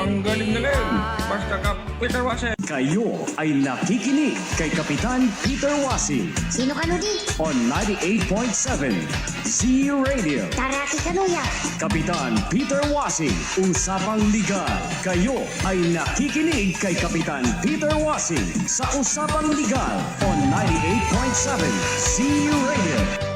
Ang galing-galing. Basta ka, Peter Wase. Kayo ay nakikinig kay Kapitan Peter Wasi Sino ka Nudi? on 98.7 Z Radio. Taraki Kanuya. Kapitan Peter Wasi, Usapang Ligal. Kayo ay nakikinig kay Kapitan Peter Wasi sa Usapang Ligal on 98.7 Z Radio.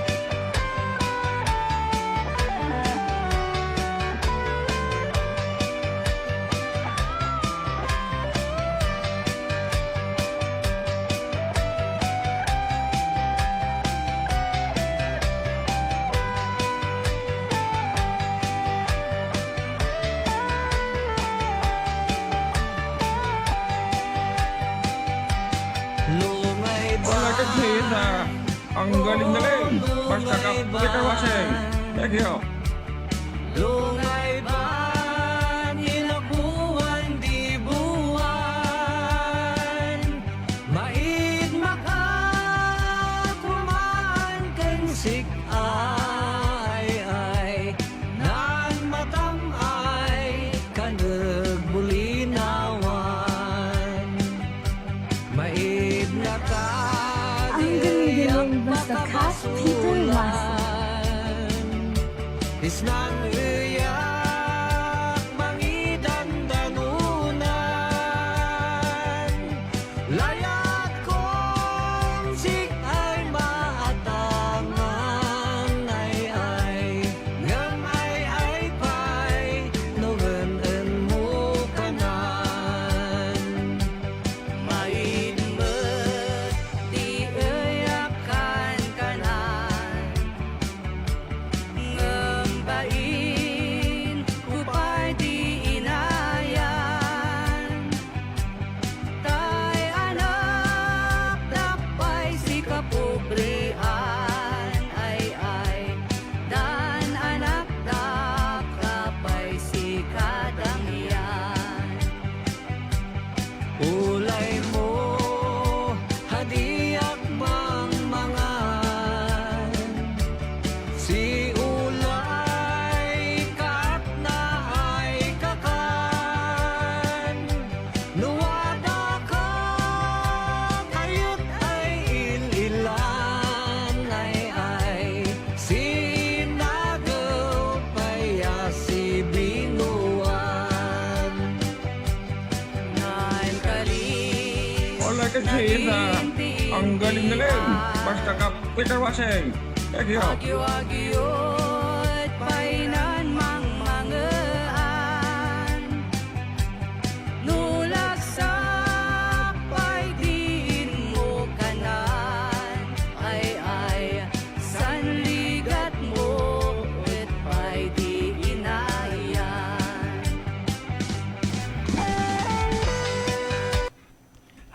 Wala ka, Peter. Ang galing-galing. Basta ka, Peter Wase. Thank you. Lungay ba hinabuan di buwan maid makakumaan kan ay nan matamay kanag bulinawan maid na ka Ang galing-galing basta ka, Peter Wasi. Isnang iyak mangidan danunan layat kong sik ay maatangan ay ngam ay pay nungan mo kanan main di iyakan kanan ngembain upay di inayan tay anak dapay si kapobrian ay dan anak dakapay si kadangyan ulay mo hadiak mang mangan si ulay kat na ay kakan nuwada ka kayot ay ililan ay sinagaw paya si binuan nan kaling Wala ka, Peter. Ang galing-galing. Basta ka, Peter Wase. Thank you. Agyo-agyo't painan mang mangaan nulagsak pa'y diin mo kanan ay sanligat mo at pa'y di inayan.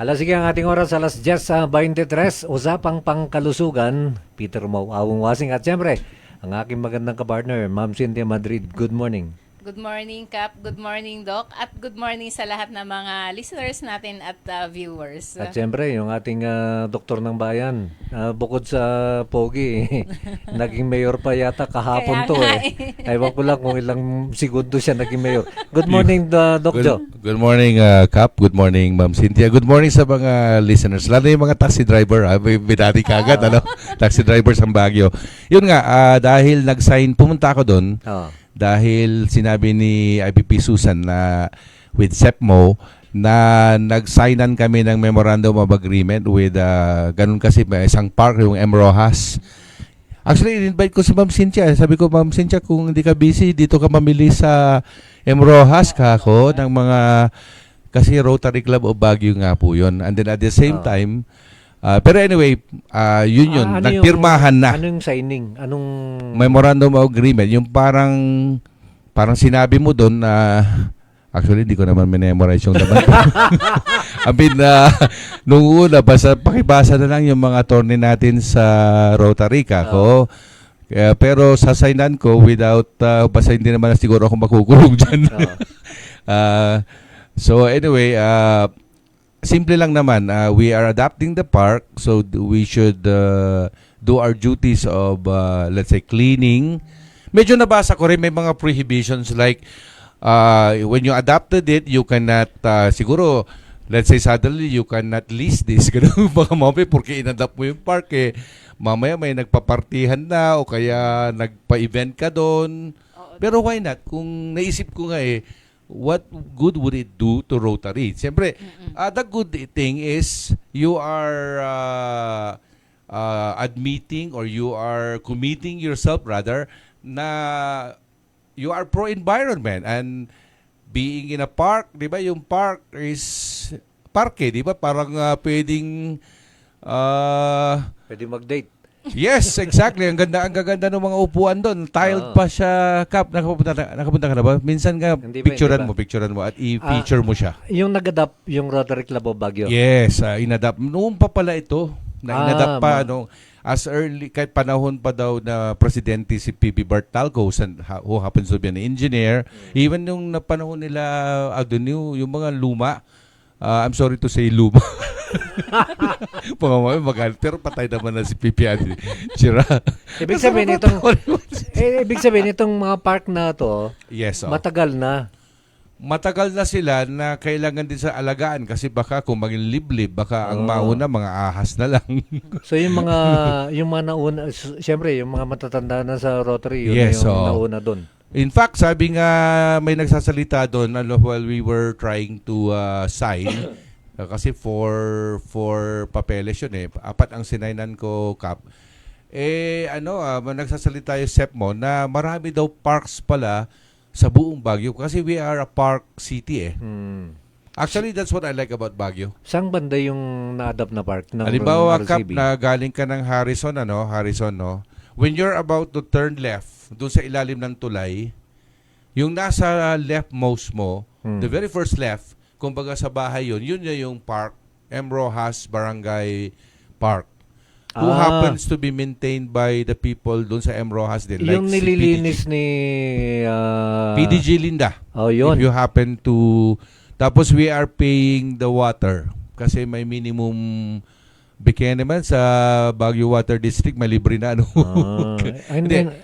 Alas sige ang ating oras, alas 10:23, usapang pangkalusugan, Peter Awong Wasing at siyempre, ang aking magandang kapartner, Ma'am Cynthia Madrid. Good morning. Good morning, Kap. Good morning, Doc. At good morning sa lahat ng mga listeners natin at viewers. At siyempre, yung ating doktor ng bayan, bukod sa pogi, naging mayor pa yata kahapon Kaya to nga Ewan ko lang kung ilang segundo siya naging mayor. Good morning, Doc Joe. Good morning, Kap. Good morning, Ma'am Cynthia. Good morning sa mga listeners. Lalo yung mga taxi driver. May binati kagad, taxi drivers ang Baguio. Yun nga, dahil nag-sign, pumunta ako doon. Dahil sinabi ni IPP Susan na with SEPMO na nag-signan kami ng Memorandum of Agreement with, ganun kasi, may isang park, yung M. Rojas. Actually, in-invite ko si Ma'am Cynthia. Sabi ko, Ma'am Cynthia, kung hindi ka busy, dito ka mamili sa M. Rojas ka ako ng mga, kasi Rotary Club of Baguio nga po yun. And then at the same time, pero anyway, yun, nagpirmahan na. Anong signing? Anong Memorandum of Agreement, yung parang sinabi mo doon na, actually, hindi ko naman memorize yung naman. I mean, nung una, basta pakibasa na lang yung mga attorney natin sa Rotary kako. Pero sasignan ko without, basta hindi naman siguro ako makukulong dyan. So anyway, simple lang naman, we are adapting the park, so we should do our duties of, let's say, cleaning. Medyo nabasa ko rin, may mga prohibitions like, when you adopted it, you cannot, siguro, let's say suddenly, you cannot lease this. Ganun, baka mamaya, porque inadapt mo yung park, mamaya may nagpapartihan na, o kaya nagpa-event ka doon. Pero why not? Kung naisip ko nga what good would it do to Rotary? Siyempre, the good thing is you are admitting or you are committing yourself rather na you are pro-environment and being in a park, di ba? Yung park is parke, di ba? Parang pwedeng Pwede mag-date. yes, exactly. Ang gaganda ng mga upuan doon. Tiled pa siya, Kap. Nakapunta ka na ba? Minsan nga, Hindi pa, picturean mo at i-feature mo siya. Yung nag-adapt yung Rotary Club of Baguio. Yes, inadapt. Noon pa pala ito. Inadapt pa. As early, kahit panahon pa daw na presidente si P.B. Bartalco, who happens to be an engineer. Even yung panahon nila, yung mga luma, I'm sorry to say luma. Pero patay naman na si Pipian. Sira. Ibig sabihin itong mga park na to, Yes, matagal na. Matagal na sila na kailangan din sa alagaan kasi baka kung maging liblib, baka ang mauna mga ahas na lang. So yung mga nauna, siyempre yung mga matatanda na sa Rotary, yun Yes, na yung nauna doon. In fact, sabi nga may nagsasalita doon while we were trying to sign kasi for papeles yun 4 ang sinainan ko, Kap. Nagsasalita yung SEPMO na marami daw parks pala sa buong Baguio kasi we are a park city Actually, that's what I like about Baguio. Saan banda yung na-adapt na park ng Halimbawa, Kap, RCB? na galing ka ng Harrison, no? When you're about to turn left, doon sa ilalim ng tulay, yung nasa leftmost mo, the very first left, kumbaga sa bahay yun yung park, M. Rojas Barangay Park. Who happens to be maintained by the people doon sa M. Rojas din. Yung like nililinis ni... PDG Linda. Oh, yun. If you happen to... Tapos we are paying the water kasi may minimum bigyan naman sa Baguio Water District, may libre na Hindi.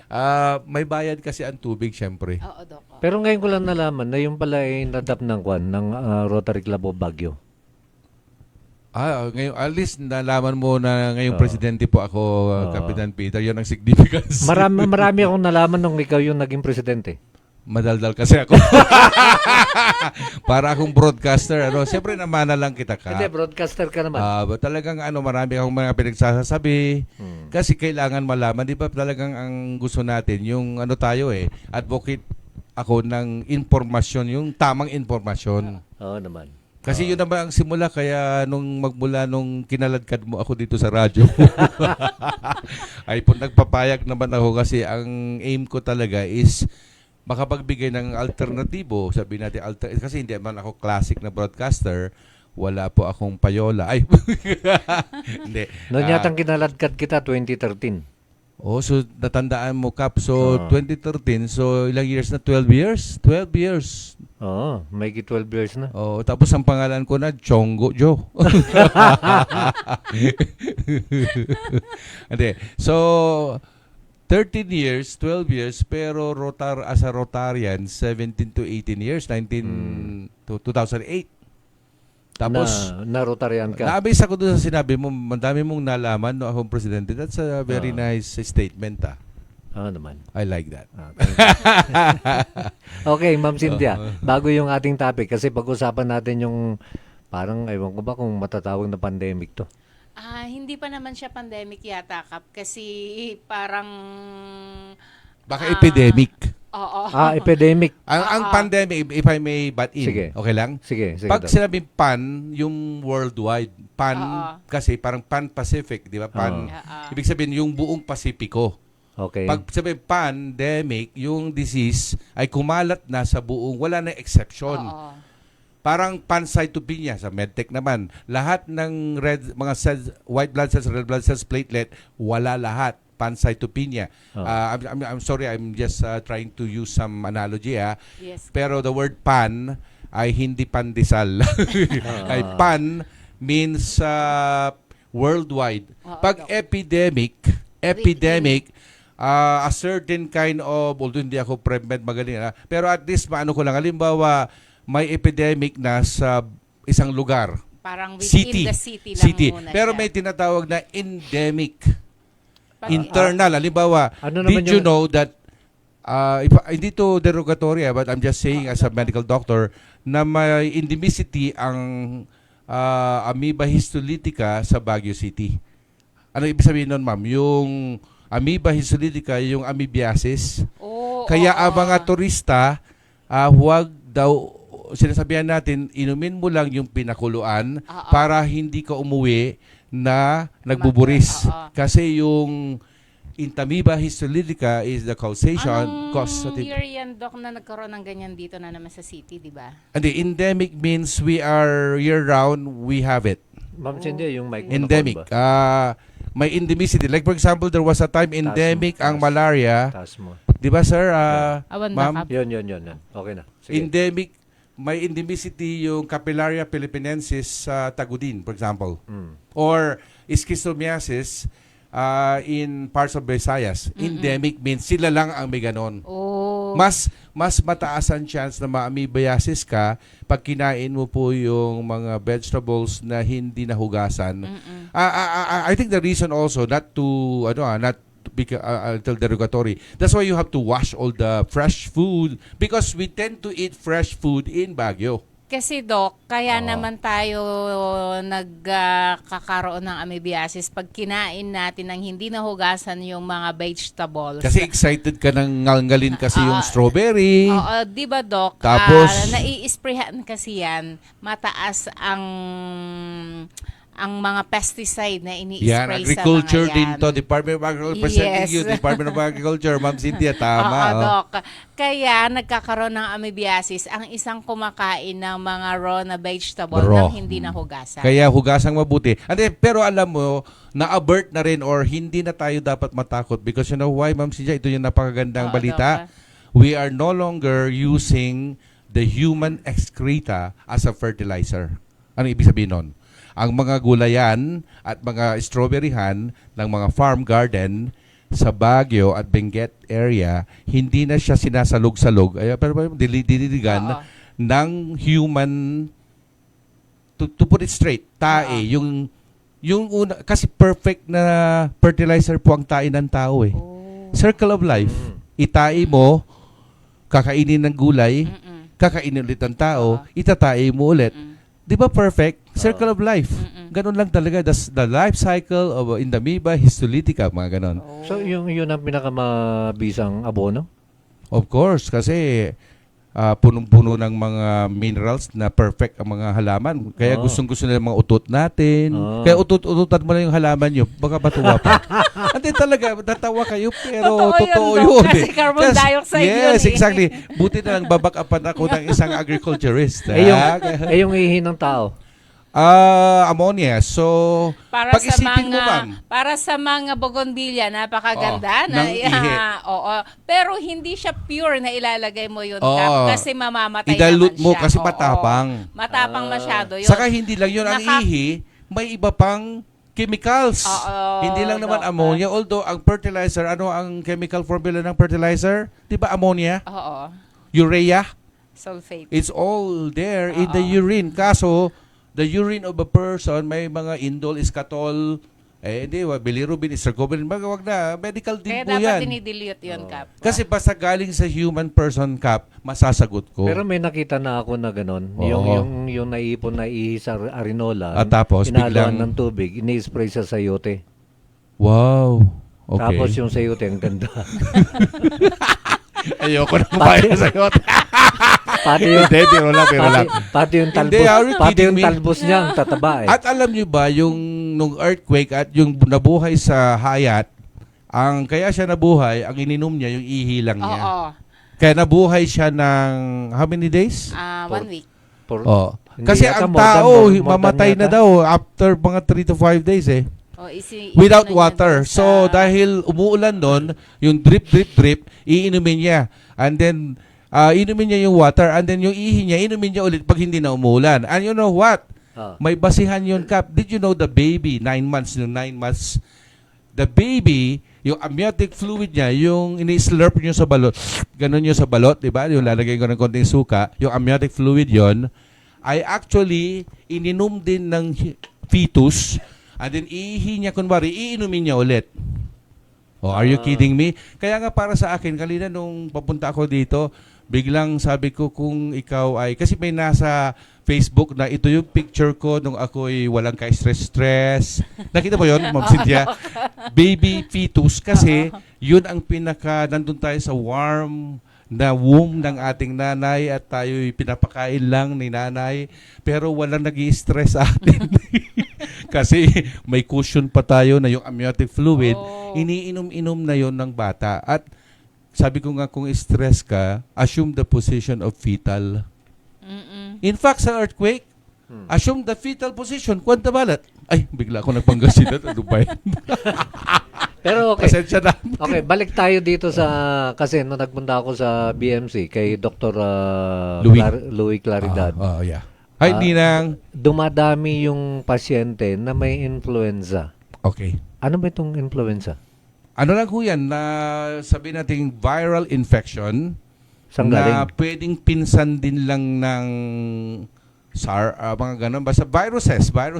May bayad kasi ang tubig, syempre. Oo, Doc. Pero ngayon ko lang nalaman na yung pala ay nadap ng Rotary Club of Baguio. Ngayon, at least nalaman mo na ngayong presidente po ako, Kapitan Peter. Yun ang significance. Marami akong nalaman nung ikaw yung naging presidente. Madaldal kasi ako. Para akong broadcaster. Siyempre naman na lang kita, Kap. Hindi, broadcaster ka naman. Talagang marami akong mga pinagsasabi. Kasi kailangan malaman. Di ba talagang ang gusto natin, yung advocate ako ng informasyon, yung tamang informasyon. Oo naman. Kasi yun naman ang simula, kaya magmula nung kinaladkad mo ako dito sa radyo, ay po nagpapayag naman ako kasi ang aim ko talaga is makapagbigay ng alternatibo, sabi natin, kasi hindi man ako classic na broadcaster, wala po akong payola. Ay, hindi. Noon yatang kinaladkad kita, 2013. So natandaan mo, Kap. So 2013, so ilang years na? 12 years? 12 years. Oo, may 12 years na. Tapos ang pangalan ko na, Chongo Joe. Hindi. So, 13 years, 12 years, pero as a Rotarian, 17 to 18 years, 2008. Tapos, na Rotarian ka. na-amaze ako doon sa sinabi mo, madami mong nalaman akong presidente. That's a very nice statement. Naman. I like that. Okay, Ma'am Cynthia, bago yung ating topic, kasi pag-usapan natin yung parang, ewan ko ba kung matatawag na pandemic to. Hindi pa naman siya pandemic yata, Kap, kasi parang... Baka epidemic. Oo. Epidemic. Ang pandemic, if I may butt in, Sige. okay lang? Sige. Pag sinabing pan, yung worldwide, pan kasi parang pan-Pacific, di ba? Pan, ibig sabihin yung buong Pasipiko. Okay. Pag sabihin pandemic, yung disease ay kumalat na sa buong, wala na exception. Parang pancytopenia sa medtech naman. Lahat ng mga cells, white blood cells, red blood cells, platelet, wala lahat. Pancytopenia. I'm sorry, I'm just trying to use some analogy. Yes. Pero the word pan ay hindi pandesal. Ay pan means worldwide. Pag epidemic, a certain kind of, although hindi ako prevent magaling, pero at least maano ko lang, halimbawa, may epidemic na sa isang lugar. Parang within the city lang muna Pero siya. may tinatawag na endemic. Pag- Internal. Halimbawa, Ano naman did you yung- know that, hindi to derogatory, but I'm just saying as a medical doctor, na may endemicity ang amoeba histolytica sa Baguio City. Ano ibig sabihin nun, ma'am? Yung amoeba histolytica, yung amoebiasis. Oo, Kaya oo. ang mga turista, huwag daw, sinasabihan natin, inumin mo lang yung pinakuluan Oo. para hindi ka umuwi na nagbuburis. Oo. Kasi yung Entamoeba histolytica is the causation. Anong year yan, Doc, na nagkaroon ng ganyan dito na naman sa city, di ba? Hindi, endemic means we are year-round, we have it. Ma'am Cindy, yung mic mo Endemic. na May endemicity. Like for example, there was a time endemic ang malaria. taas mo. Di ba, sir? Awan Ma'am? backup. Yun. Okay na. Sige. Endemic, may endemicity yung Capillaria philippinensis sa Tagudin, for example. Or schistomiasis in parts of Visayas. Endemic means sila lang ang may ganon. Oh. Mas mataas ang chance na ma-amoebiasis ka pag kinain mo po yung mga vegetables na hindi nahugasan. I think the reason also not to be until derogatory. That's why you have to wash all the fresh food because we tend to eat fresh food in Baguio. Kasi, Doc, kaya naman tayo nagkakaroon ng amoebiasis pag kinain natin ng hindi nahugasan yung mga vegetables. Kasi excited ka nang ngalngalin kasi yung strawberry. Oo, di ba, Doc? Tapos- nai-sprayhan kasi yan, mataas ang mga pesticide na Yan, ini-spray agriculture sa mga din yan. to. Department of Agriculture, presenting Yes. you, Department of Agriculture, Ma'am Cynthia, tama. Oo, oh. Doc. Kaya nagkakaroon ng amoebiasis ang isang kumakain ng mga raw na vegetable Raw. nang hindi nahugasan. Kaya hugasang mabuti. Pero alam mo, na-avert na rin or hindi na tayo dapat matakot because you know why, Ma'am Cynthia? Ito yung napakagandang Oo, balita. Doc. We are no longer using the human excreta as a fertilizer. Ano ibig sabihin nun? Ang mga gulayan at mga strawberryhan ng mga farm garden sa Baguio at Benguet area, hindi na siya sinasalog-salog, pero dilidigan Oo. ng human, to put it straight, tae, yung una, kasi perfect na fertilizer po ang tae ng tao eh. Circle of life. Itai mo, kakainin ng gulay, kakainin ulit ng tao, itatae mo ulit. Di ba perfect? Circle of life. Ganun lang talaga. The life cycle of Entamoeba histolytica, mga ganon. So, yun ang pinakamabisang abono? Of course, kasi punong-puno ng mga minerals na perfect ang mga halaman. Kaya gustong-gusto nila mga utot natin. Kaya utot-ututan mo lang yung halaman nyo. Baka matuwa pa. Hindi talaga, natawa kayo, pero totoo yun. Kasi carbon dioxide yun Yes, eh. exactly. Buti na lang babak-upan ako ng isang agriculturist. Yung ihi ng tao. Ammonia. So, pag-isipin mo, ma'am. para sa mga bougainvillea, napakaganda Oo, na ng ihi. oo. Pero hindi siya pure na ilalagay mo yun, Oo. Kap, kasi mamamatay I-dilute naman mo siya. kasi Oo. matapang. Matapang masyado yun. Saka hindi lang yun ang ihi, may iba pang chemicals. Oo, Hindi lang naman Doc. ammonia. Although, ang fertilizer, ano ang chemical formula ng fertilizer? Di ba ammonia? Oo. Urea? Sulfate. It's all there in the urine. Kaso, the urine of a person, may mga indol, iskatol, hindi, bilirubin, istragobin, wag na, medical din Kaya po dapat yan. dinidilute yun, Kap. Kasi basta galing sa human person, Kap, masasagot ko. Pero may nakita na ako na gano'n. Oo. Yung naipon na ihi sa Arinola. At tapos, inaluan biglang- ng tubig, ini-spray sa sayote. Wow. Okay. Tapos yung sayote, ang ganda. Ayoko na kumain sa sagot. Pati yung, Hindi, biro lang. pati yung Hindi, talbos, are you pati kidding yung me? talbos niya, ang tataba eh. At alam niyo ba, yung nung earthquake at yung nabuhay sa hayat, kaya siya nabuhay, ang ininom niya, yung ihi lang niya. Oo. Kaya nabuhay siya ng how many days? 1 week. Hindi Kasi yata ang more than- tao, more than mamatay na yata. daw after mga 3 to 5 days eh. Iinom Without niya water. dun So, sa- dahil umuulan doon, yung drip, iinumin niya. And then, inumin niya yung water. And then, yung ihi niya, inumin niya ulit pag hindi na umuulan. And you know what? May basihan yun, Kap. Did you know the baby, 9 months, the baby yung amniotic fluid niya, yung ini-slurp nyo sa balot, ganun nyo sa balot, di ba? Yung lalagay ko ng konting suka, yung amniotic fluid yon ay actually ininom din ng fetus, and then iihi niya, kunwari, iinumin niya ulit. Oh, are you kidding me? Kaya nga para sa akin, kanina nung papunta ako dito, biglang sabi ko kung ikaw ay, kasi may nasa Facebook na ito yung picture ko nung ako'y walang ka-stress-stress. Nakita mo yun, Ma'am Cynthia? Baby fetus, kasi yun ang nandun tayo sa warm na womb ng ating nanay at tayo'y pinapakain lang ni nanay, pero walang nag-i-stress sa atin. Kasi may cushion pa tayo na yung amniotic fluid, iniinom-inom na yon ng bata. At sabi ko nga, kung stress ka, assume the position of fetal. In fact, sa earthquake, assume the fetal position. Kwanta balat. Ay, bigla ako nagpanggasin at ano ba yun? Pero okay. Pasensya na. Okay, balik tayo dito sa, kasi nung nagpunta ako sa BMC kay Dr. Louis Claridad. Yeah. Hi, Ninang. Dumadami yung pasyente na may influenza. Okay. Ano ba itong influenza? Ano lang ho yan, na sabi nating viral infection Saan na galing? pwedeng pinsan din lang ng mga ganun. Basta virus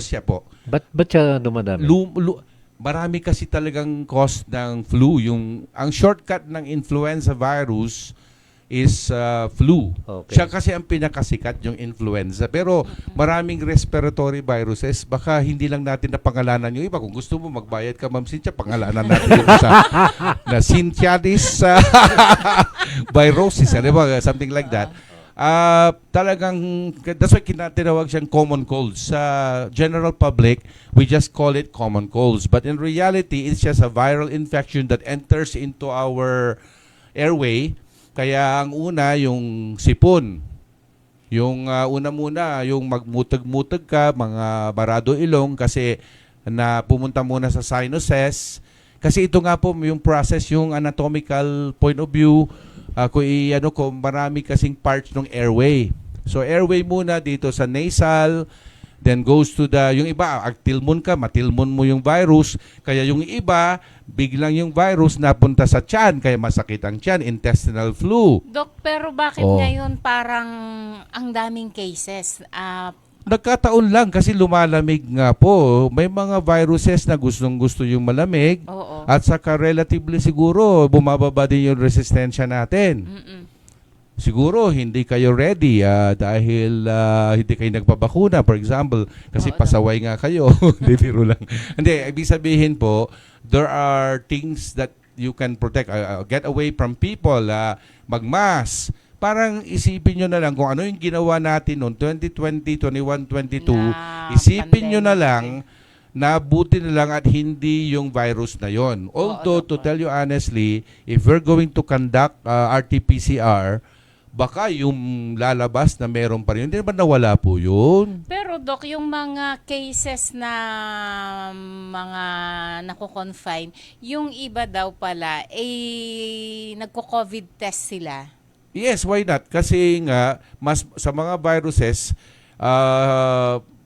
siya po. Ba't siya dumadami? Marami kasi talagang cause ng flu. Ang shortcut ng influenza virus is flu. Okay. Siya kasi ang pinakasikat yung influenza. Pero maraming respiratory viruses. Baka hindi lang natin napangalanan yung iba. Kung gusto mo magbayad ka, Ma'am Cynthia, pangalanan natin yung isa na Cynthiatis virosis. Ano ba? Something like that. Talagang, that's why tinawag siyang common cold. Sa general public, we just call it common colds. But in reality, it's just a viral infection that enters into our airway. Kaya ang una, yung sipon. Yung una muna, yung magmutag-mutag ka, mga barado ilong, kasi na pumunta muna sa sinuses. Kasi ito nga po, yung process, yung anatomical point of view, marami kasing parts ng airway. So airway muna dito sa nasal, then goes to yung iba, agtilmon ka, matilmon mo yung virus, kaya yung iba, biglang yung virus napunta sa tiyan, kaya masakit ang tiyan, intestinal flu. Dok, pero bakit ngayon parang ang daming cases? Nagkataon lang kasi lumalamig nga po. May mga viruses na gustong-gusto yung malamig. Oo. At saka relatively siguro bumababa din yung resistensya natin. Siguro hindi kayo ready dahil hindi kayo nagpabakuna, for example, kasi pasaway nga kayo. Hindi, biro lang. Hindi, ibig sabihin po, there are things that you can protect. Get away from people, magmask. Parang isipin nyo na lang kung ano yung ginawa natin noong 2020, 21, 22, isipin nyo na lang na buti na lang at hindi yung virus na yon. Although, to tell you honestly, if we're going to conduct RT-PCR, baka yung lalabas na meron pa rin, hindi naman nawala po yun. Pero Doc, yung mga cases na mga nako-confine, yung iba daw pala, nagko-COVID test sila. Yes, why not? Kasi nga, mas sa mga viruses,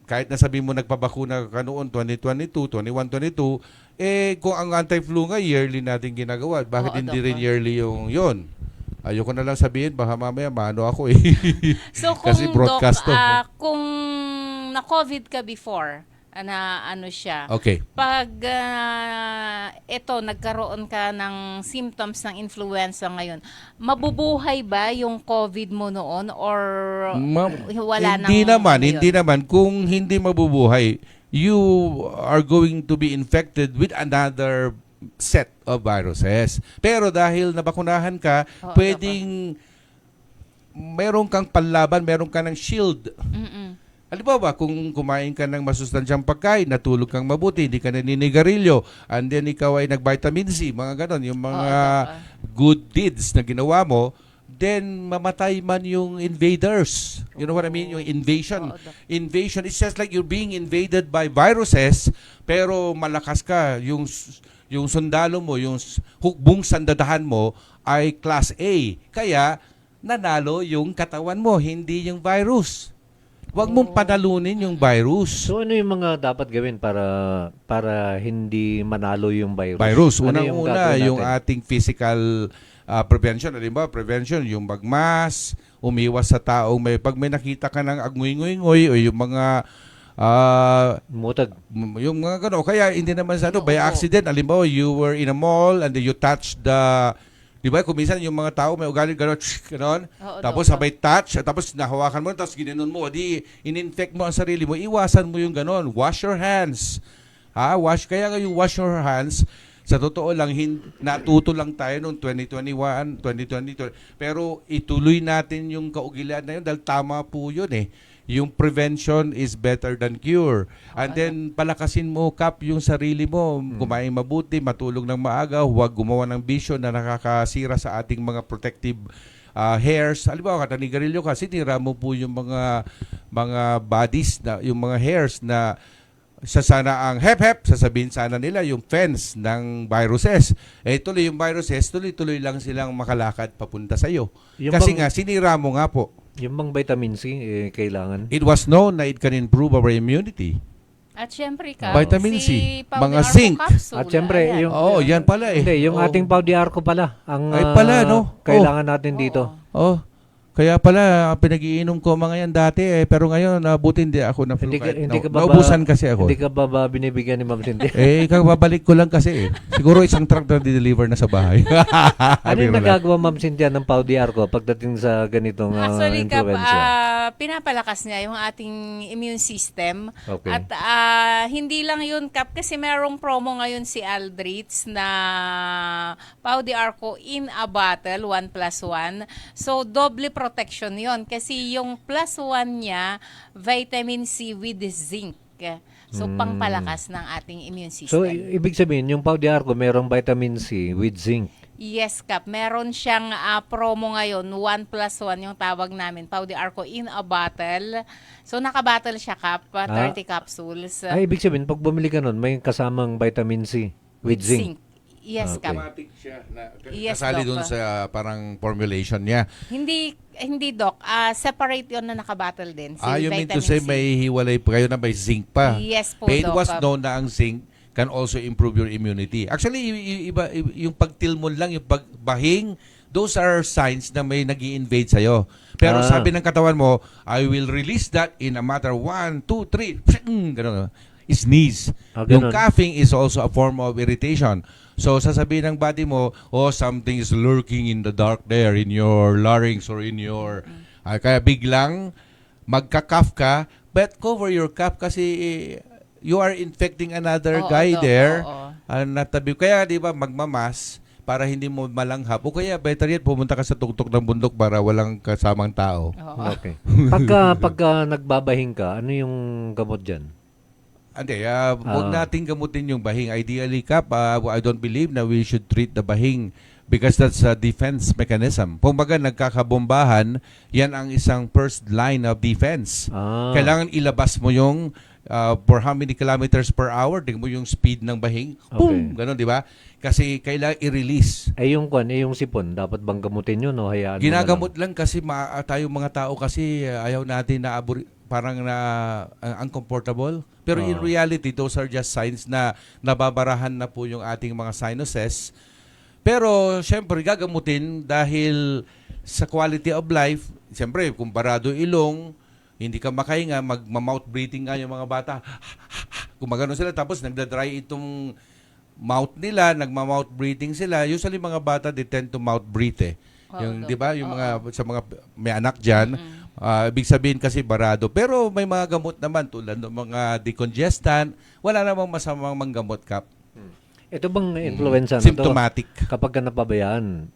kahit nasabi mo nagpabakuna ka noon 2022, 21, 22, kung ang anti-flu nga yearly natin ginagawa, bakit hindi rin yearly yung yun? Ayoko na lang sabihin, baka mamaya mano ako So kasi kung broadcast to. Kung na-COVID ka before, na ano siya, Okay. pag nagkaroon ka ng symptoms ng influenza ngayon, mabubuhay ba yung COVID mo noon or wala nang Hindi naman. Kung hindi mabubuhay, you are going to be infected with another set of viruses. Pero dahil nabakunahan ka, pwedeng meron kang panlaban, meron ka ng shield. Halimbawa, kung kumain ka ng masustansyang pagkain, natulog kang mabuti, hindi ka naninigarilyo, and then ikaw ay nag-vitamin C, mga ganon, yung mga good deeds na ginawa mo, then mamatay man yung invaders. You know what I mean? Yung invasion. Invasion, it's just like you're being invaded by viruses, pero malakas ka. Yung sundalo mo, yung hukbong sandadahan mo ay class A. Kaya, nanalo yung katawan mo, hindi yung virus. Huwag mong panalunin yung virus. So ano yung mga dapat gawin para hindi manalo yung virus? Virus. Ano yung Unang-una, gagawin yung natin? ating physical prevention. Halimbawa, prevention, yung magmas, umiwas sa taong pag may nakita ka ng agngoy-ngoy o yung mga Mutag. yung mga gano'n. Kaya hindi naman sa by accident. Halimbawa, you were in a mall and then you touched the... Di ba? Kung minsan yung mga tao may ugali gano'n, gano'n. Tapos sabay touch, tapos nahawakan mo, tapos ginanon mo, di in-infect mo ang sarili mo. Iwasan mo yung gano'n. Wash your hands. Kaya nga yung wash your hands, sa totoo lang, natuto lang tayo noong 2021, 2020. Pero ituloy natin yung kaugilan na yun dahil tama po yun eh. Yung prevention is better than cure. And then, palakasin mo, Kap, yung sarili mo. Kumain mabuti, matulog ng maaga, huwag gumawa ng bisyo na nakakasira sa ating mga protective hairs. Halimbawa, katanigarilyo ka, sinira mo po yung mga bodies, yung mga hairs na sana ang hep-hep, sasabihin sana nila yung fence ng viruses. Tuloy yung viruses, tuloy-tuloy lang silang makalakad papunta sa'yo. Kasi nga, sinira mo nga po. Yung bang vitamin C, kailangan? It was known na it can improve our immunity. At syempre ka, Vitamin C, Pau mga de Arco zinc. capsule, At syempre, ayan. yung... Yan pala eh. Hindi, yung ating Pau de Arco pala. Ang Ay pala, no? kailangan natin dito. Kaya pala, pinag-iinom ko mga yan dati pero ngayon, buti hindi ako na flu. Naubusan kasi ako. Hindi ka ba binibigyan ni Ma'am Cindy? Kakababalik ko lang kasi Siguro isang truck na deliver na sa bahay. Ano yung nagagawa, Ma'am Cynthia, ng Pau de Arco pagdating sa ganitong Actually, Kap, influenza? pinapalakas niya yung ating immune system. Okay. At hindi lang yun, Kap, kasi merong promo ngayon si Aldrich na Pau de Arco in a bottle, 1+1. So, doble protection yon kasi yung +1 niya, vitamin C with zinc. So, pangpalakas ng ating immune So, system. ibig sabihin, yung Pau de Arco, merong vitamin C with zinc. Yes, Kap. Meron siyang promo ngayon, 1+1 yung tawag namin, Pau de Arco in a bottle. So, naka-bottle siya, Kap, 30 capsules. Ay, ibig sabihin, pag bumili ka nun, may kasamang vitamin C with zinc. Yes, Okay. Kap. Automatic siya. Yes, Kasali Doc. dun sa parang formulation niya. Hindi, Doc. Separate yon na naka-bottle din. Si You mean to vitamin say C. may hiwalay pa kayo na may zinc pa? Yes po, It Doc. was known na ang zinc can also improve your immunity. Actually, yung pagtilmon lang, yung pagbahing, those are signs na may nag-i-invade sa'yo. Pero sabi ng katawan mo, I will release that in a matter 1, 2, 3. Ganun. Sneeze. Yung Ganun. coughing is also a form of irritation. So, sasabihin ng body mo, something is lurking in the dark there, in your larynx or in your... kaya biglang magka-cough ka, but cover your cough kasi you are infecting another guy Doc, there. oo. Natabi. Kaya, di ba, magmamas para hindi mo malanghap. O kaya, better yet, pumunta ka sa tuktok ng bundok para walang kasamang tao. Okay. Pagka nagbabahing ka, ano yung gamot dyan? Hindi, huwag nating gamutin yung bahing. Ideally, Kap, I don't believe na we should treat the bahing because that's a defense mechanism. Kung baga nagkakabombahan, yan ang isang first line of defense. Kailangan ilabas mo yung for how many kilometers per hour, tingnan mo yung speed ng bahing. Boom! Ganon, di ba? Kasi kailangan i-release. Yung sipon, dapat bang gamutin yun o hayaan mo Ginagamot lang kasi tayong mga tao kasi ayaw natin na parang uncomfortable. Pero in reality, those are just signs na nababarahan na po yung ating mga sinuses. Pero syempre gagamutin dahil sa quality of life, syempre kung barado ilong, hindi ka makahinga, magma-mouth breathing nga yung mga bata. Gumagano sila tapos nagda-dry itong mouth nila, nagma-mouth breathing sila. Usually mga bata they tend to mouth breathe eh. Yung 'di ba, yung mga sa mga may anak diyan, ibig sabihin kasi barado. Pero may mga gamot naman tulad ng mga decongestant, wala namang masamang manggamot, Kap. Ito bang influenza na to? Symptomatic. Kapag ka napabayaan,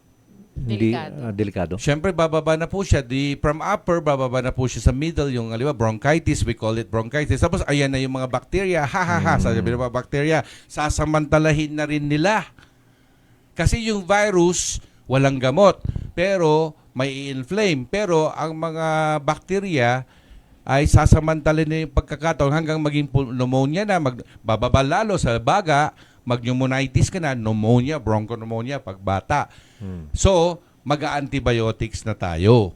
hindi delikado. Siyempre, bababa na po siya. From upper, bababa na po siya sa middle. Yung, bronchitis, we call it bronchitis. Tapos, ayan na yung mga bacteria. Sabi ng mga bacteria, sasamantalahin na rin nila. Kasi yung virus, walang gamot. Pero, may inflame. Pero, ang mga bacteria ay sasamantalahin na yung pagkakataon hanggang maging pneumonia na, bababa lalo sa baga, mag-pneumonitis ka na, pneumonia, bronchopneumonia, pagbata. So, mag-antibiotics na tayo.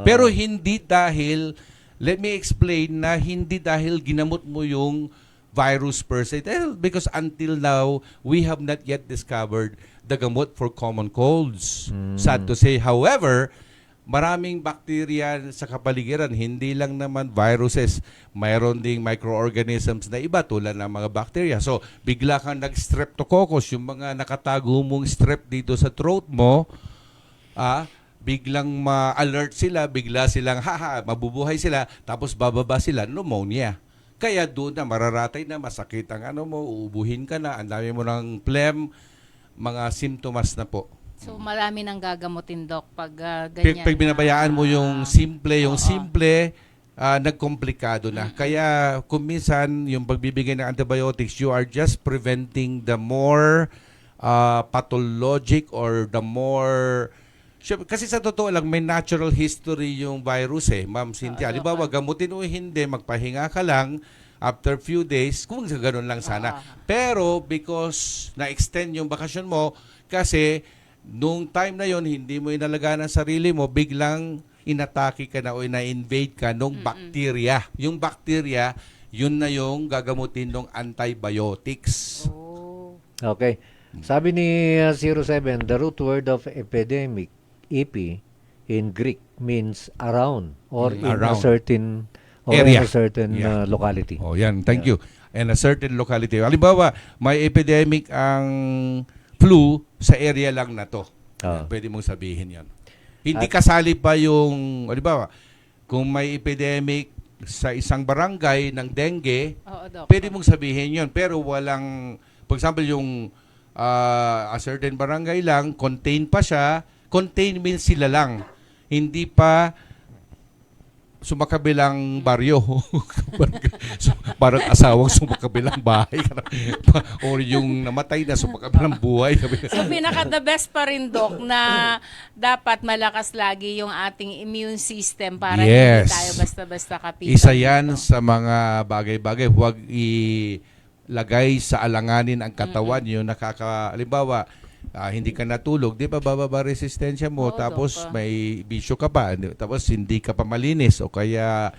Pero hindi dahil let me explain na hindi dahil ginamot mo yung virus per se. Because until now, we have not yet discovered the gamot for common colds. Sad to say. However, maraming bacteria sa kapaligiran, hindi lang naman viruses, mayroon ding microorganisms na iba tulad ng mga bacteria. So, bigla kang nag-streptococcus, yung mga nakatago mong strep dito sa throat mo, biglang ma-alert sila, bigla silang mabubuhay sila, tapos bababa sila, pneumonia. Kaya doon na mararatay na masakit ang mo, uubuhin ka na, ang dami mo ng phlegm, mga simptomas na po. So marami nang gagamutin, Doc, pag ganyan. Pag binabayaan mo yung simple, nagkomplikado na. Kaya kung minsan yung pagbibigay ng antibiotics, you are just preventing the more pathologic or the more... Kasi sa totoo lang, may natural history yung virus Ma'am Cynthia. Halimbawa, gamutin o hindi, magpahinga ka lang after few days, kung gano'n lang sana. Pero because na-extend yung bakasyon mo, kasi nung time na yon hindi mo inalagaan ang sarili mo, biglang inatake ka na o ina-invade ka nung bacteria. Yung bacteria, yun na yung gagamutin ng antibiotics. Okay. Sabi ni 07, the root word of epidemic, EP, in Greek means around or in a Around. certain Area. in a certain Yeah. locality. Oh, yan. Thank you. And a certain locality. Halimbawa, may epidemic ang flu sa area lang na to. Pwede mong sabihin yan. Hindi kasali pa yung, halimbawa, kung may epidemic sa isang barangay ng dengue, Oo, Doc. pwede mong sabihin yon. Pero walang, for example, yung a certain barangay lang, contain pa siya. Contain means sila lang. Hindi pa sumakabilang baryo. Parang asawang sumakabilang bahay. Or yung namatay na sumakabilang buhay. So pinaka-the best pa rin, Doc, na dapat malakas lagi yung ating immune system para Yes. hindi tayo basta-basta kapitan. Isa yan sa mga bagay-bagay. Huwag ilagay sa alanganin ang katawan. Yung halimbawa, hindi ka natulog, di ba bababa resistensya mo, Oo, tapos Doc. may bisyo ka pa, tapos hindi ka pa malinis, o kaya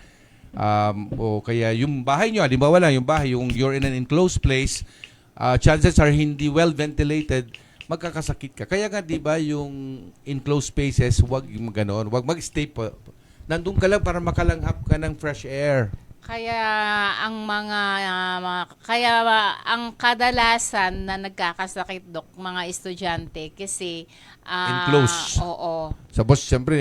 yung bahay nyo, halimbawa lang yung bahay, yung you're in an enclosed place, chances are hindi well ventilated, magkakasakit ka. Kaya nga, di ba, yung enclosed spaces, huwag ganoon, huwag mag-stay pa. Nandun ka lang para makalanghap ka ng fresh air. Kaya ang kadalasan na nagkakasakit, Doc, mga estudyante kasi Enclosed. Oo. Suppose, siyempre,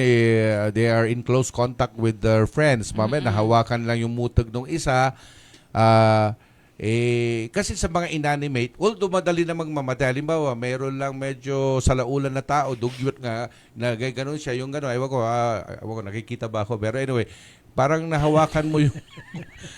they are in close contact with their friends. Mamaya, nahawakan lang yung mutog ng isa. Kasi sa mga inanimate, although madali namang mamatay. Halimbawa, mayroon lang medyo salaulan na tao, dugyot nga, ganun siya, yung gano'n. Ewan ko, nakikita ba ako? Pero anyway, parang nahawakan mo yung...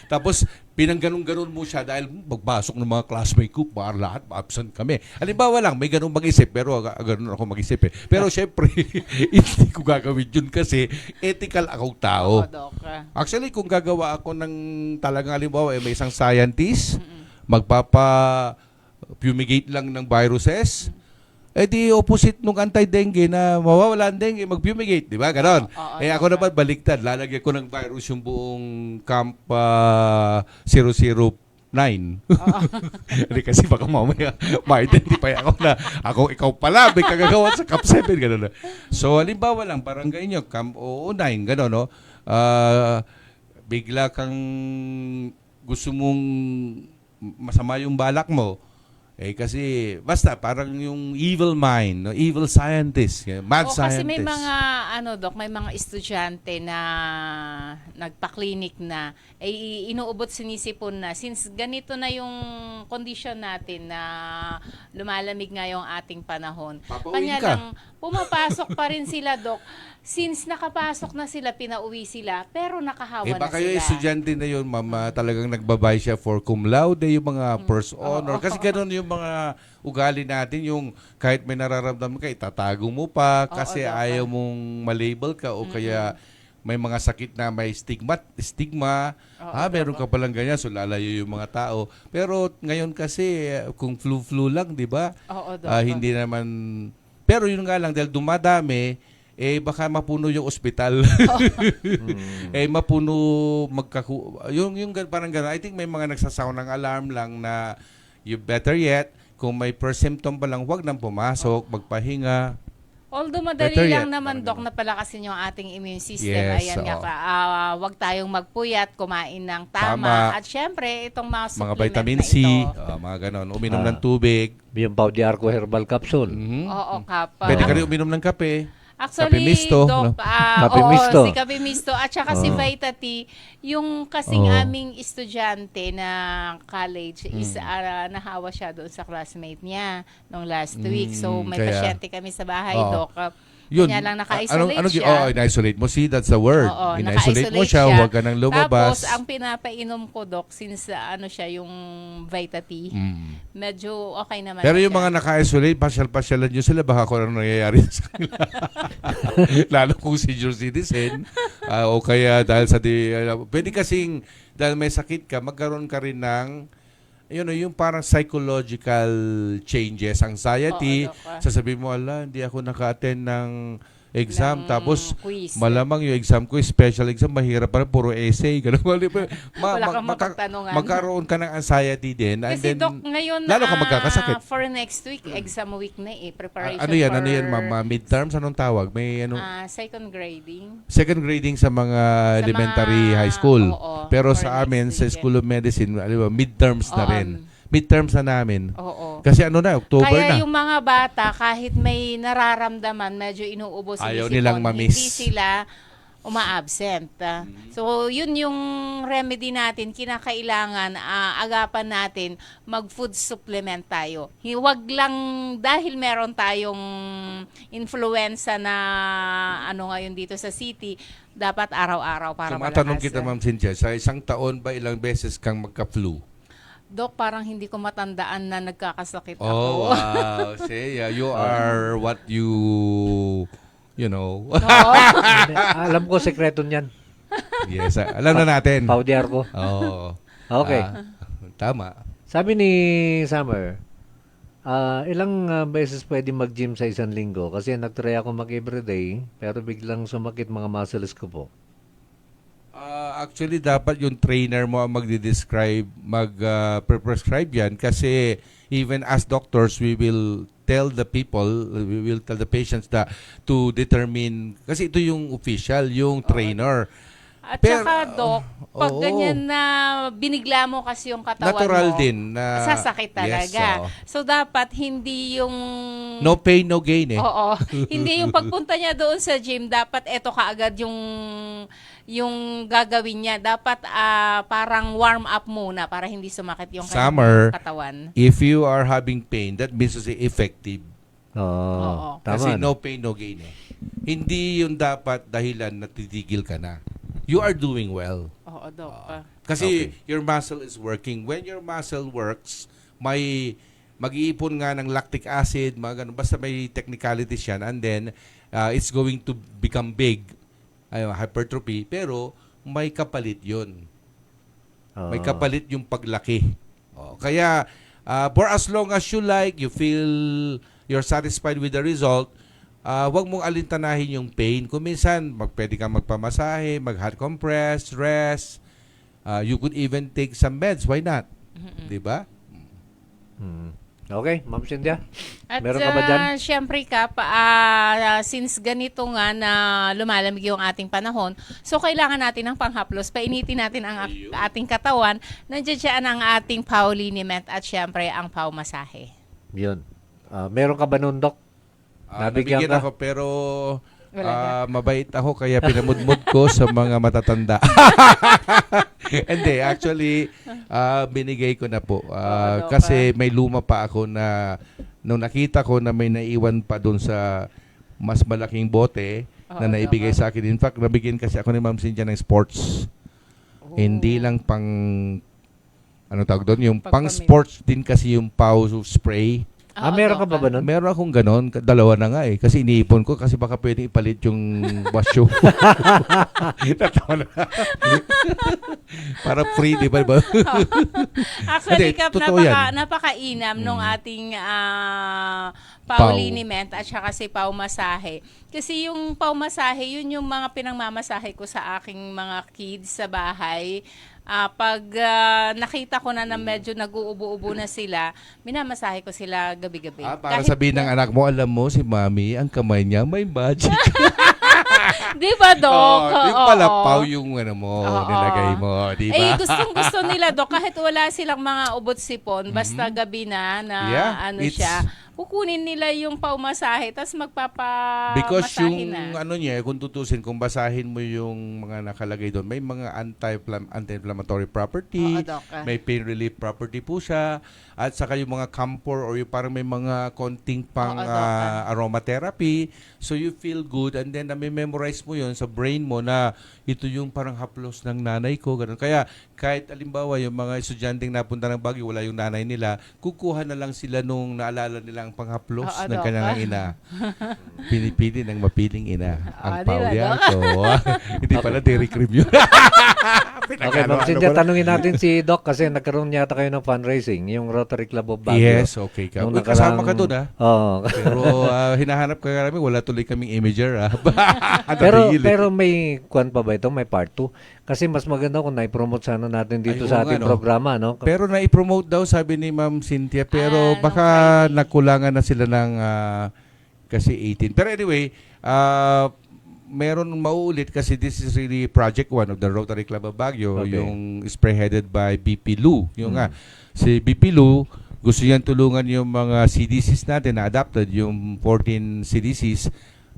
Tapos, pinangganon-ganon mo siya dahil magbasok ng mga classmate ko, para lahat, absent kami. Halimbawa lang, may ganun mag-isip, pero ganun ako mag-isip Pero syempre, hindi ko gagawin yun kasi ethical akong tao. Oo, Doc. Actually, kung gagawa ako ng talagang halimbawa, may isang scientist, magpapa-fumigate lang ng viruses, di opposite nung anti-dengue na mawawala ang dengue, mag-fumigate, di ba? Ganon. Ako naman baliktad, lalagyan ko ng virus yung buong Camp 009. Hindi kasi baka mamaya ma-identify ako na ikaw pala, may kagagawa sa Camp 7, gano'n. So, halimbawa lang, parang ganyan, Camp 09, gano'n, no? Bigla kang gusto mong masama yung balak mo, kasi basta parang yung evil mind, no? Evil scientist, mad scientist. Kasi may mga Doc, may mga estudyante na nagpa-clinic na inuubot sinisipon na since ganito na yung condition natin na lumalamig nga yung ating panahon. Papauwiin Kanya ka. lang pumapasok pa rin sila, Doc. Since nakapasok na sila, pinauwi sila, pero nakahawa na Baka sila. yung estudyante na yun, mama, talagang nagbabay siya for cum laude, yung mga first honor. Kasi gano'n yung mga ugali natin, yung kahit may nararamdaman ka, itatago mo pa kasi Doc. ayaw mong malabel ka o kaya may mga sakit na may stigma. Meron ka palang ganyan, so lalayo yung mga tao. Pero ngayon kasi, kung flu-flu lang, di ba? Oo, Doc. Hindi naman... Pero yun nga lang, dahil dumadami, baka mapuno yung ospital. Mapuno yung parang gano'n. I think may mga nagsasound ng alarm lang na you better yet, kung may first symptom pa lang, wag nang pumasok, magpahinga. Although madali Better lang yet, naman, parang Dok, ganun. na palakasin yung ating immune system. Yes, Ayan nga, oo. wag tayong magpuyat, kumain ng tama. Tama. At syempre, itong mga Mga supplement vitamin na C, ito. mga ganon. Uminom ng tubig. Yung Pau de Arco Herbal Capsule. Mhm. Oo, Kap. Pwede ka rin uminom ng kape. Actually, Kape Misto, Doc, no? Kape oo, Misto. si Kape Misto at saka si Oo. Vita T, yung kasing Oo. aming estudyante na college is nahawa siya doon sa classmate niya nung last week. So may kaya- pasyente kami sa bahay, Oo. Doc. Yun. Kanya lang naka-isolate siya. in-isolate mo. See, that's the word. Oo, In-isolate mo naka-isolate siya, huwag ka nang lumabas. Tapos, ang pinapainom ko, Doc, since ano siya, yung Vita T, medyo okay naman. Pero na yung siya. mga naka-isolate, pasyal-pasyalan nyo sila, baka kung ano nangyayari sa kanila. Lalo kung senior citizen, o kaya dahil sa pwede kasing, dahil may sakit ka, magkaroon ka rin ng, yung parang psychological changes, anxiety, Oo, Doc, sasabihin mo, ala, hindi ako naka-attend ng exam, Ng tapos quiz. malamang yung exam ko, special exam, mahirap pa rin, puro essay, ganun. Wala kang mapagtanungan. Magkaroon ka ng anxiety din. And Kasi, then, Doc, ngayon, lalo ka magkakasakit. for next week, exam week na preparation Ano yan, for ma'am? Midterms, anong tawag? May second grading. second grading sa mga Sa elementary mga- high school. oo, Pero for sa next amin, sa week, School of Medicine, alam mo, midterms na Oo. rin. Midterms na namin. Oo. Kasi ano na, October Kaya na. yung mga bata, kahit may nararamdaman, medyo inuubo sa Ayaw isipon, nilang ma-miss. hindi sila uma-absent. So, yun yung remedy natin. Kinakailangan, agapan natin, mag-food supplement tayo. Huwag lang, dahil meron tayong influenza na ano ngayon dito sa city, dapat araw-araw para So, matanong malakas. kita, Ma'am Cynthia, sa isang taon ba ilang beses kang magka-flu? Doc, parang hindi ko matandaan na nagkakasakit ako. Oh, wow. See, you are what you know. Oo. Alam ko, sekreto niyan. Yes, alam na natin. Pau de Arco. Oo. Okay. Tama. Sabi ni Summer, ilang beses pwede mag-gym sa isang linggo? Kasi nag-try ako mag-everyday, pero biglang sumakit mga muscles ko po. Actually, dapat yung trainer mo ang magdi-describe, mag-prescribe yan kasi even as doctors, we will tell the patients that to determine, kasi ito yung official, yung trainer. At Pero, saka, Doc, pag oo. ganyan na binigla mo kasi yung katawan Natural mo, din na sasakit talaga. Yes, oo. So, dapat hindi yung... No pain, no gain eh. Oo. Hindi yung pagpunta niya doon sa gym, dapat eto kaagad yung gagawin niya. Dapat parang warm up muna para hindi sumakit yung Summer, kanyang katawan. if you are having pain, that means to say effective. Oo. Kasi Tama. no pain, no gain eh. Hindi yung dapat dahilan na titigil ka na. You are doing well. Oo, Doc. Kasi your muscle is working. When your muscle works, may mag-iipon nga ng lactic acid, mga ganun. Basta may technicalities yan. And then, it's going to become big. Hypertrophy. Pero, may kapalit yun. May kapalit yung paglaki. Kaya, for as long as you like, you feel you're satisfied with the result, wag mong alintanahin yung pain. Kung minsan, pwede kang magpamasahe, mag-hot compress, rest. You could even take some meds. Why not? Diba? Okay, Ma'am Cynthia. At Meron ka ba dyan? syempre, Kap, since ganito nga na lumalamig yung ating panahon, so kailangan natin ng panghaplos, painitin natin ang ating katawan, nandiyan dyan ang ating Pau liniment at syempre ang Pau masahe. Yun. Meron ka ba nun, Doc? Nabigyan Nabigyan ka? ako pero Wala mabait ako kaya pinamudmud ko sa mga matatanda. Hindi, actually binigay ko na po. Kasi may luma pa ako na nung nakita ko na may naiwan pa doon sa mas malaking bote na naibigay sa akin. In fact, nabigyan kasi ako ni Ma'am Cynthia ng sports. Hindi lang pang ano tawag doon, yung pang sports din kasi yung Pau spray. Meron ka ba ba nun? Meron akong ganon, dalawa na nga eh. Kasi iniipon ko kasi baka pwede ipalit yung wasyo. Natawa na. Para free, di ba? Actually, Hindi, Kap, totoo yan. napakainam nung ating Pauliniment at saka si Pau Masahe. Kasi yung Pau Masahe, yun yung mga pinangmamasahe ko sa aking mga kids sa bahay. Pag nakita ko na medyo nag-uubo-ubo na sila, minamasahe ko sila gabi-gabi. Para sabihin ng anak mo, alam mo, si Mami, ang kamay niya may magic. Di ba, Dok? Yung pala, Oo. Pau yung ano mo, Oo. nilagay mo, di ba? Eh, gusto nila, Dok, kahit wala silang mga ubot-sipon, basta gabi na Yeah, it's- siya, kukunin nila yung paumasahe, tapos Because magpapamasahe yung na. ano niya, kung tutusin, kung basahin mo yung mga nakalagay doon, may mga anti-inflammatory property, Oo, Doc. may pain relief property po siya, at saka yung mga camphor or yung parang may mga konting pang Oo, Doc. aromatherapy. So you feel good and then memorize mo yun sa brain mo na ito yung parang haplos ng nanay ko. Ganun. Kaya kahit alimbawa yung mga estudyanteng napunta ng Baguio, wala yung nanay nila, kukuha na lang sila nung naalala nilang panghaplos Oo, ng Doc. kanyang ina. Pinipili ng mapiling ina. Ang di ba, Paulia Doc? ko. Hindi pala dairy cream yun. Okay, Ma'am Cynthia, tanungin natin si Doc kasi nagkaroon yata kayo ng fundraising, yung Rotary Club of Baguio. Yes, okay ka. Nung Uy, kasama nakarang- ka doon, ha? Oo. Pero hinahanap ka kami, wala tuloy kaming imager, ha? pero may kwan pa ba ito? May part 2? Kasi mas maganda kung na-promote sana natin dito Ay, sa oo ating nga, no? programa, no? Pero na-promote daw, sabi ni Ma'am Cynthia, pero nung baka Friday. nakulangan na sila ng kasi 18. Pero anyway, meron mauulit kasi this is really project 1 of the Rotary Club of Baguio, Okay. yung spearheaded by BP Lu. Yung nga, si BP Lu, gusto niyang tulungan yung mga CDCs natin na adapted, yung 14 CDCs.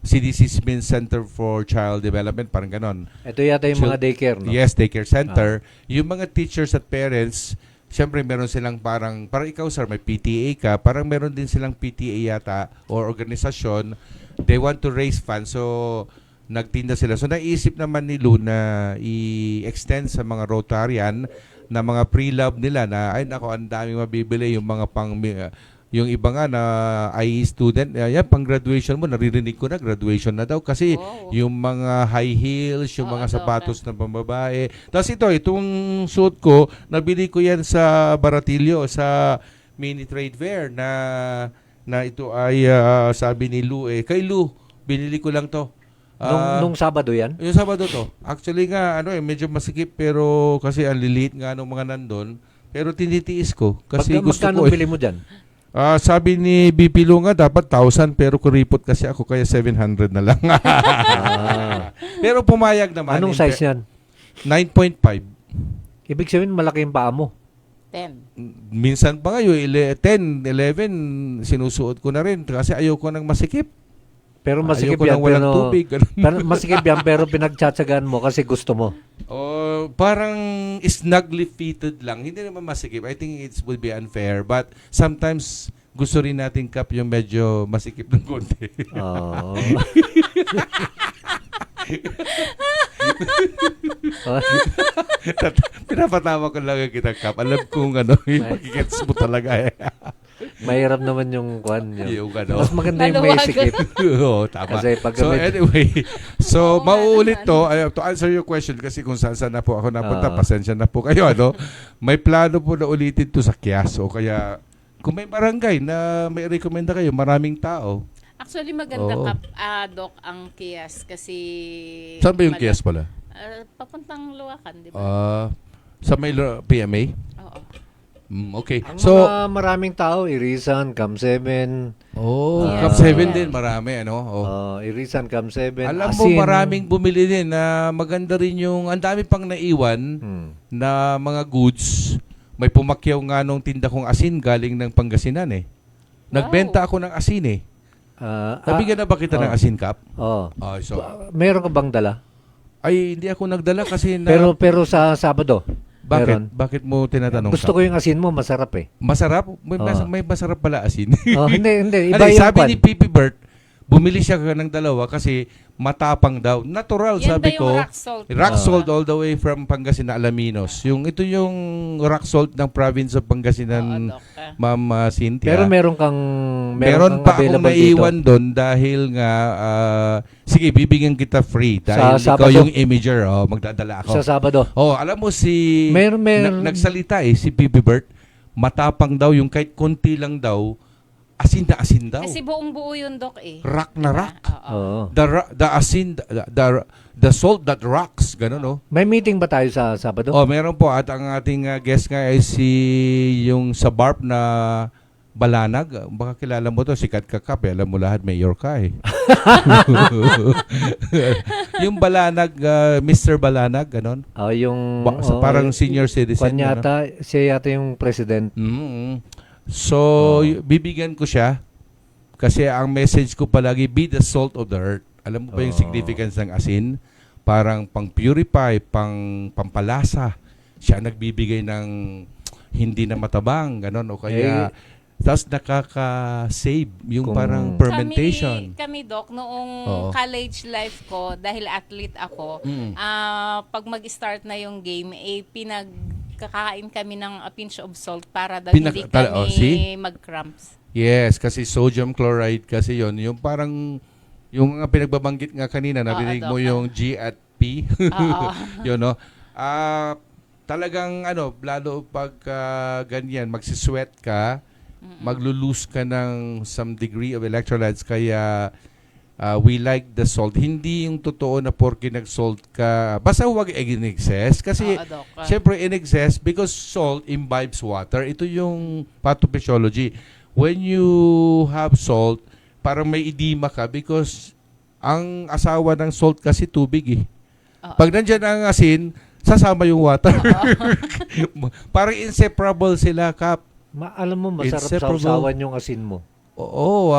CDCs means Center for Child Development, parang ganon. Ito yata yung mga daycare, no? Yes, daycare center. Yung mga teachers at parents, syempre meron silang parang ikaw sir, may PTA ka, parang meron din silang PTA yata or organisasyon. They want to raise funds. So, nagtinda sila. So, naisip naman ni Lu na i-extend sa mga Rotarian na mga pre-love nila na, ay nako, ang daming mabibili yung mga yung iba nga na IE student, yan, pang graduation mo, naririnig ko na, graduation na daw. Kasi Wow. yung mga high heels, yung Oo, mga Doc. sapatos na pambabae. Tapos itong suit ko, nabili ko yan sa Baratillo, sa mini trade fair na ito ay sabi ni Lu, kay Lu, binili ko lang to. Nung Sabado yan? Yung Sabado to. Actually nga, medyo masikip pero kasi ang liliit nga ng mga nandun. Pero tinitiis ko kasi gusto Magkano ko. bili mo dyan? Sabi ni BP Lu nga dapat 1,000 pero kuripot kasi ako kaya 700 na lang. Pero pumayag naman. Anong size yan? 9.5. Ibig sabihin, malaki yung paa mo. 10. Minsan pa nga yung 10, 11 sinusuot ko na rin kasi ayoko nang masikip. Pero masikip Ayoko yan, lang walang pero, tubig. ganun. pero masikip yan, pero pinagtsatsagaan mo kasi gusto mo. Parang snugly fitted lang. Hindi naman masikip. I think it would be unfair. But sometimes gusto rin natin Kap yung medyo masikip ng konti. Oo. Pinapatawa ko lang kita Kap. Alam kong yung magigets mo talaga eh. Mahirap naman yung kwan yun. Yung ano. Mas maganda yung may Maluwagan. sikip. Oo, tama. Kasi pag So gamit- anyway, mauulit to answer your question kasi kung saan na po ako napunta, pasensya na po kayo. May plano po na ulitin to sa Quiasso. Kaya kung may barangay na may rekomenda kayo, maraming tao. Actually, maganda Oo. Doc, ang Kias kasi... Saan ba yung Quiasso pala? Papuntang Luwakan, di ba? Sa may PMA? Oo. Okay. Ang So, mga maraming tao, Irisan, Cam 7. Yes. Cup 7 Yeah. din, marami, Irisan, Cam 7. Alam mo, Asin. maraming bumili din na maganda rin yung, ang dami pang naiwan na mga goods. May pumakyaw nga nung tinda kong asin galing ng Pangasinan eh. Nagbenta ako ng asin eh. Nabigyan na ba kita ng asin, Kap? Oo. So, Meron ka bang dala? ay, hindi ako nagdala kasi na... Pero sa Sabado, meron. Bakit mo tinatanong, Gusto Kap? ko yung asin mo, masarap eh. Masarap? Oo. May masarap pala asin. Hindi. Iba Ano, yung sabi kwan. ni Pipi Bert, bumili siya ng dalawa kasi matapang daw. Natural, Yan sabi ba yung ko. rock salt? Rock salt all the way from Pangasinan, Alaminos. Ito yung rock salt ng province of Pangasinan, Oo, Doc. Ma'am Cynthia. Pero meron kang Meron pa akong available naiwan dito. doon dahil nga, sige, bibigyan kita free dahil Sa ikaw Sabado? yung imager. Magdadala ako. Sa Sabado. Alam mo si... Meron. nagsalita si Pipi Bert, matapang daw yung kahit konti lang daw, asin daw. Kasi buong buo yun, Dok, eh. Rock na rock. Oo. Oo. The asin, the salt that rocks, gano'n, no? May meeting ba tayo sa Sabado? Oh, meron po. At ang ating guest nga ay yung sa BARP na Balanag. Baka kilala mo to, sikat ka Kap. Alam mo lahat, mayor ka eh. Yung Balanag, Mr. Balanag, gano'n. Yung Parang senior citizen. Yata, siya yata yung president. So, bibigyan ko siya kasi ang message ko palagi, be the salt of the earth. Alam mo ba yung significance ng asin? Parang pang-purify, pampalasa. Siya nagbibigay ng hindi na matabang, gano'n. O kaya, tapos nakaka-save yung parang fermentation. Kami, Doc, noong Oo. college life ko, dahil athlete ako, pag mag-start na yung game, pinagkakain kami ng a pinch of salt para daw hindi kami mag-cramps. Yes, kasi sodium chloride kasi yon, yung parang yung mga pinagbabanggit nga kanina, narinig mo yung G at P. Yun, no? Talagang lalo pag ganyan, magsisweat ka, maglulose ka ng some degree of electrolytes, kaya we like the salt. Hindi yung totoo na porke nag-salt ka, basta huwag in-excess. Kasi, syempre in-excess, because salt imbibes water. Ito yung pathophysiology. When you have salt, parang may edema ka because ang asawa ng salt kasi tubig eh. Pag nandyan ang asin, sasama yung water. Parang inseparable sila, Kap. Alam mo, masarap Inseparable. sausawan yung asin mo. Oo,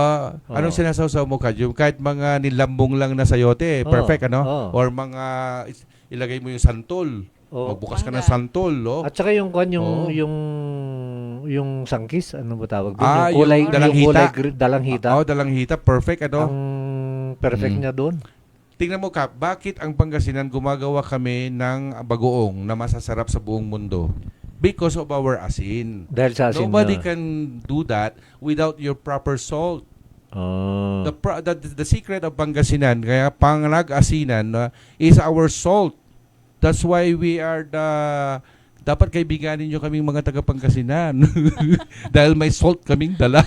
anong sinasawsaw mo, Kad? Yung kahit mga nilambong lang na sayote, perfect, Or mga, ilagay mo yung santol. Magbukas ka ng santol, At saka yung yung sangkis, ano ba tawag doon? Yung kulay dalanghita. Dalanghita. Dalanghita, perfect, Ang perfect niya doon. Tingnan mo, Kap, bakit ang Pangasinan gumagawa kami ng bagoong na masasarap sa buong mundo? Because of our asin. Dahil sa asin Nobody niya. can do that without your proper salt. The secret of Pangasinan, kaya pangnag-asinan is our salt. That's why we are dapat kaibiganin nyo kaming mga taga-Pangasinan. Dahil may salt kaming dala.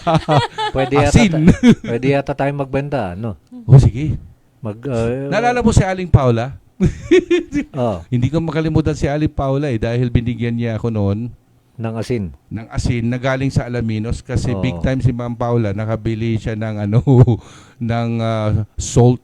Asin. Pwede yata tayo magbenta, no? Sige. Naalala mo si Aling Paula? Hindi ko makalimutan si Aling Paula dahil binigyan niya ako noon ng asin na galing sa Alaminos kasi big time si Ma'am Paula, nakabili siya ng ng salt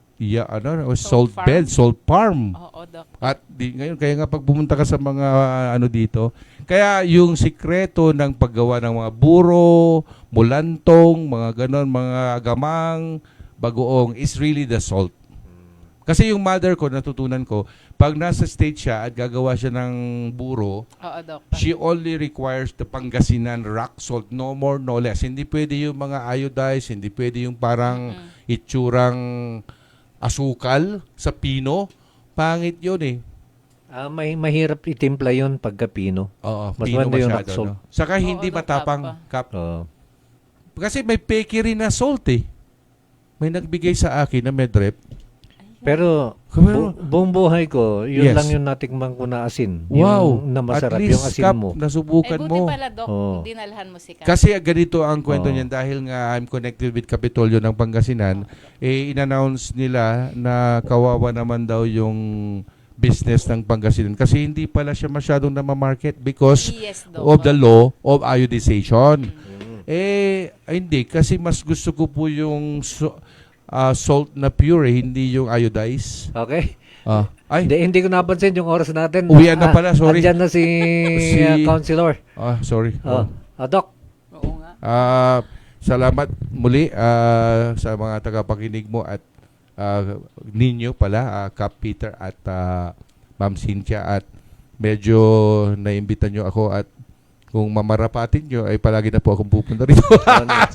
salt farm. bed, salt farm. Doc. At ngayon kaya nga pag pumunta ka sa mga dito, kaya yung sikreto ng paggawa ng mga buro, mulantong, mga ganon, mga gamang, bagoong is really the salt. Kasi yung mother ko, natutunan ko, pag nasa state siya at gagawa siya ng buro, Doc. she only requires the Pangasinan rock salt, no more, no less. Hindi pwede yung mga iodized, hindi pwede yung parang itsurang asukal sa pino. Pangit yun eh. Mahirap itimpla yun pagka pino. Mas Pino maganda yung masyado. rock salt. Saka hindi Doc, matapang, Kap. Kasi Kasi may peke rin na salt eh. May nagbigay sa akin na medrep. pero buong buhay ko, yun lang yung natikman ko na asin. Wow. Yung na masarap, At least, yung asin Kap, mo. nasubukan buti mo. pala, Doc, dinalhan mo si Kap. Kasi ganito ang kwento niyan dahil nga I'm connected with Kapitolyo ng Pangasinan, in-announce nila na kawawa naman daw yung business ng Pangasinan kasi hindi pala siya masyadong namamarket because of the law of iodization. Hindi kasi mas gusto ko po yung salt na pure, hindi yung iodized. Okay? Ay, Hindi ko napansin yung oras natin. Uwian na pala, sorry. Andyan na si Counselor. Sorry. Doc. Oo nga. Salamat muli sa mga tagapakinig mo at ninyo pala, Kap Peter at Ma'am Cynthia, at medyo naimbita nyo ako at kung mamarapatin nyo ay palagi na po akong pupunta rito.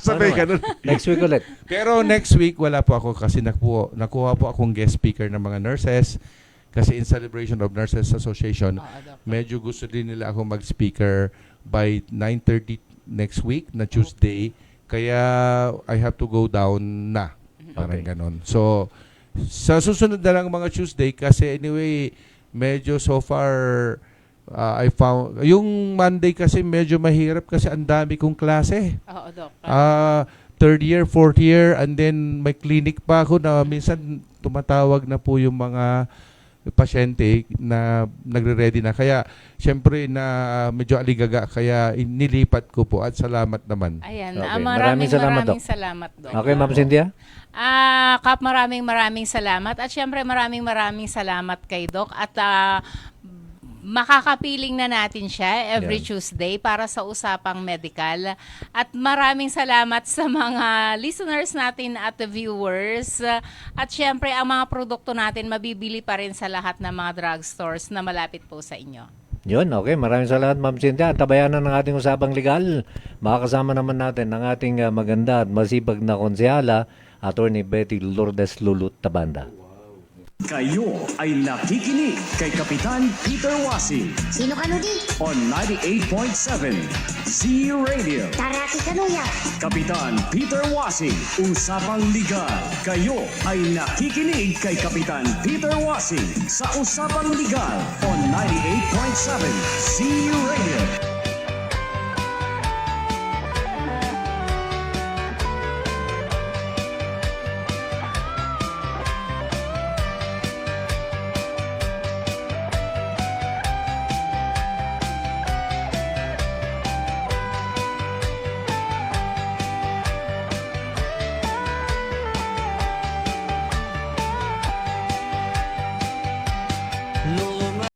Sabay ganun. Next week ulit. Pero next week wala po ako kasi nakuha po akong guest speaker ng mga nurses kasi in celebration of Nurses Association, medyo gusto din nila ako mag-speaker by 9:30 next week na Tuesday. Kaya I have to go down na. Parang ganon. So, sa susunod na lang mga Tuesday kasi anyway, medyo so far I found, yung Monday kasi medyo mahirap kasi ang dami kong klase. Doc. third year, fourth year, and then may clinic pa ako na minsan tumatawag na po yung mga pasyente na nagre-ready na. Kaya, syempre, na medyo aligaga. Kaya, nilipat ko po at salamat naman. Ayan, Okay. maraming Salamat, Doc. salamat, Doc. Okay, Ma'am Cynthia? Kap, maraming salamat. At syempre, maraming salamat kay Doc. At makakapiling na natin siya every Yan. Tuesday para sa usapang medical. At maraming salamat sa mga listeners natin at viewers. At syempre, ang mga produkto natin mabibili pa rin sa lahat ng mga drugstores na malapit po sa inyo. Yun, okay. Maraming salamat, Ma'am Cynthia. Tabayanan ng ating usapang legal. Makakasama naman natin ang ating maganda at masipag na konsehala, Attorney Betty Lourdes Lulut Tabanda. Kayo ay nakikinig kay Kapitan Peter Wasing Sino ka Nudi? on 98.7 Z Radio. Taraki Kanuya. Kapitan Peter Wasing, Usapang Legal. Kayo ay nakikinig kay Kapitan Peter Wasing sa Usapang Legal on 98.7 Z Radio.